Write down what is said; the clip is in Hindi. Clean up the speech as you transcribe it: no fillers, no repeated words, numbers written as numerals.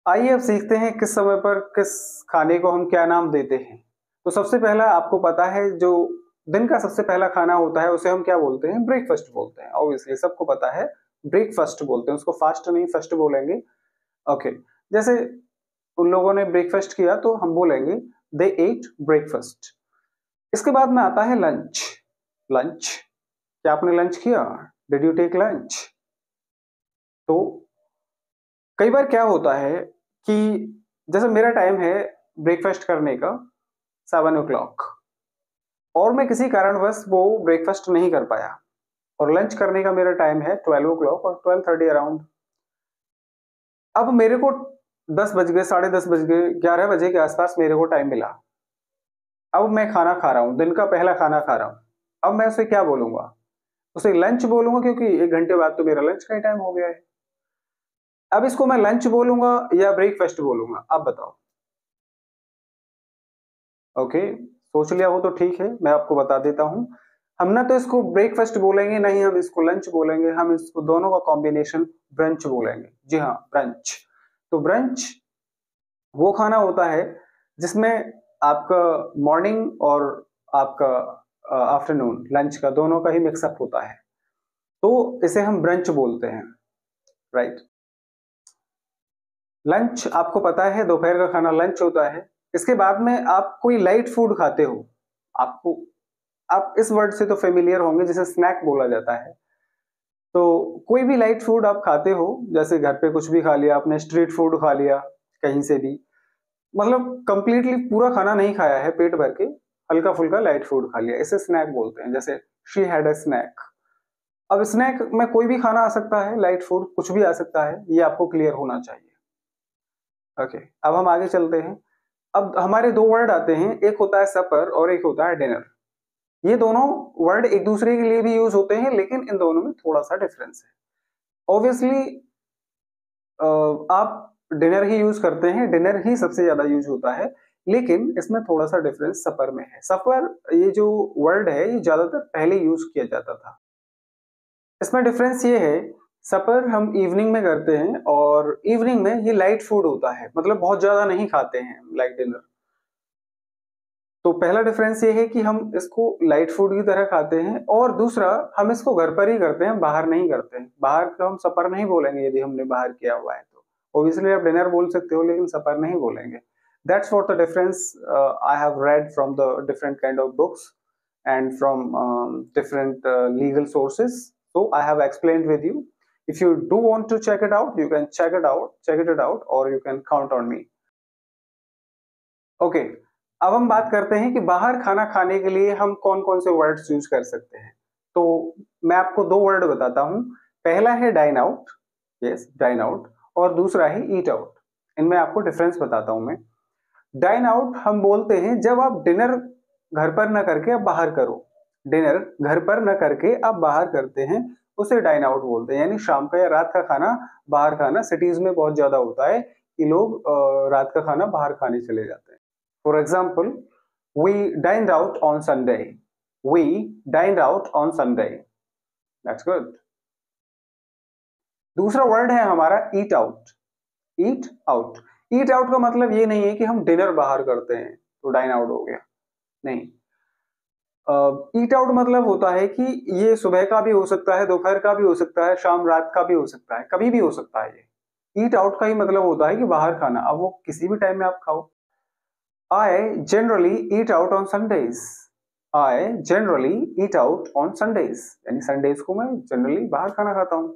आइए अब सीखते हैं किस समय पर किस खाने को हम क्या नाम देते हैं। तो सबसे पहला आपको पता है जो दिन का सबसे पहला खाना होता है उसे हम क्या बोलते हैं? ब्रेकफ़ास्ट बोलते हैं। ऑब्वियसली सबको पता है ब्रेकफ़ास्ट बोलते हैं, उसको फ़ास्ट नहीं फ़ास्ट बोलेंगे। ओके, जैसे उन लोगों ने ब्रेकफ़ास्ट किया तो हम बोलेंगे दे एट ब्रेकफ़ास्ट। इसके बाद में आता है लंच। लंच, क्या आपने लंच किया? Did you take lunch? तो कई बार क्या होता है कि जैसे मेरा टाइम है ब्रेकफ़ास्ट करने का 7 ओ क्लॉक और मैं किसी कारणवश वो ब्रेकफ़ास्ट नहीं कर पाया और लंच करने का मेरा टाइम है 12 ओ क्लॉक और 12:30 अराउंड। अब मेरे को 10 बज गए, साढ़े 10 बज गए, 11 बजे के आस-पास मेरे को टाइम मिला। अब मैं खाना खा रहा हूँ, दिन का पहला खाना खा रहा हूँ। अब मैं उसे क्या बोलूँगा? उसे लंच बोलूँगा क्योंकि 1 घंटे बाद तो मेरा लंच का ही टाइम हो गया है। अब इसको मैं लंच बोलूँगा या ब्रेकफ़ास्ट बोलूँगा? आप बताओ। ओके, सोच लिया हो तो ठीक है, मैं आपको बता देता हूँ। हम ना तो इसको ब्रेकफ़ास्ट बोलेंगे, ना ही हम इसको लंच बोलेंगे, हम इसको दोनों का कॉम्बिनेशन ब्रंच बोलेंगे। जी हाँ, ब्रंच। तो ब्रंच वो खाना होता है जिसमें आपका मॉर्निंग और आपका आफ्टरनून लंच का दोनों का ही मिक्स अप होता है। तो इसे हम ब्रंच बोलते हैं, राइट? लंच आपको पता है दोपहर का खाना लंच होता है। इसके बाद में आप कोई लाइट फूड खाते हो, आपको आप इस वर्ड से तो फ़ैमिलियर होंगे जिसे स्नैक बोला जाता है। तो कोई भी लाइट फूड आप खाते हो, जैसे घर पे कुछ भी खा लिया आपने, स्ट्रीट फूड खा लिया कहीं से भी, मतलब कंप्लीटली पूरा खाना नहीं खाया है पेट भर के, हल्का-फुल्का लाइट फूड खा लिया, इसे स्नैक बोलते हैं। जैसे शी हैड अ स्नैक। अब स्नैक में कोई भी खाना आ सकता है, लाइट फूड कुछ भी आ सकता है, ये आपको क्लियर होना चाहिए। ओके, अब हम आगे चलते हैं। अब हमारे 2 वर्ड आते हैं, एक होता है सपर और एक होता है डिनर। ये दोनों वर्ड एक दूसरे के लिए भी यूज़ होते हैं, लेकिन इन दोनों में थोड़ा-सा डिफरेंस है। ऑब्वियसली आप डिनर ही यूज़ करते हैं, डिनर ही सबसे ज़्यादा यूज़ होता है, लेकिन इसमें थोड़ा-सा डिफरेंस सपर में है। सपर ये जो वर्ड है, ये ज़्यादातर पहले यूज़ किया जाता था। इसमें डिफरेंस ये है, सपर हम इवनिंग में करते हैं और इवनिंग में ये लाइट फूड होता है, मतलब बहुत ज़्यादा नहीं खाते हैं लाइक डिनर। तो पहला डिफरेंस ये है कि हम इसको लाइट फूड की तरह खाते हैं और दूसरा हम इसको घर पर ही करते हैं, बाहर नहीं करते हैं। बाहर का हम सपर नहीं बोलेंगे यदि हमने बाहर किया हुआ है तो। ऑब्वियसली आप डिनर बोल सकते हो लेकिन सपर नहीं बोलेंगे। That's what the difference I have read from the different kind of books and from different legal sources. So I have explained with you. If you do want to check it out, you can check it out, or you can count on me. Okay, अब हम बात करते हैं कि बाहर खाना खाने के लिए हम कौन-कौन से वर्ड्स यूज़ कर सकते हैं। तो मैं आपको 2 वर्ड बताता हूँ। पहला है dine out, yes dine out, और दूसरा है ईट आउट। इनमें आपको डिफरेंस बताता हूँ मैं। डाइन आउट हम बोलते हैं जब आप डिनर घर पर ना करके आप बाहर करो। डिनर घर पर ना करके आप बाहर करते हैं, उसे डाइन आउट बोलते हैं। यानी शाम का या रात का खाना बाहर खाना। सिटीज़ में बहुत ज़्यादा होता है कि लोग रात का खाना बाहर खाने चले जाते हैं। For example, we dined out on Sunday. We dined out on Sunday. That's good. दूसरा वर्ड है हमारा eat out. Eat out. Eat out का मतलब ये नहीं है कि हम डिनर बाहर करते हैं तो डाइन आउट हो गया, नहीं। ईट आउट मतलब होता है कि ये सुबह का भी हो सकता है, दोपहर का भी हो सकता है, शाम रात का भी हो सकता है, कभी भी हो सकता है ये। ईट आउट का ही मतलब होता है कि बाहर खाना, अब वो किसी भी टाइम में आप खाओ। I generally eat out on Sundays. I generally eat out on Sundays. यानी संडेज को मैं जनरली बाहर खाना खाता हूँ।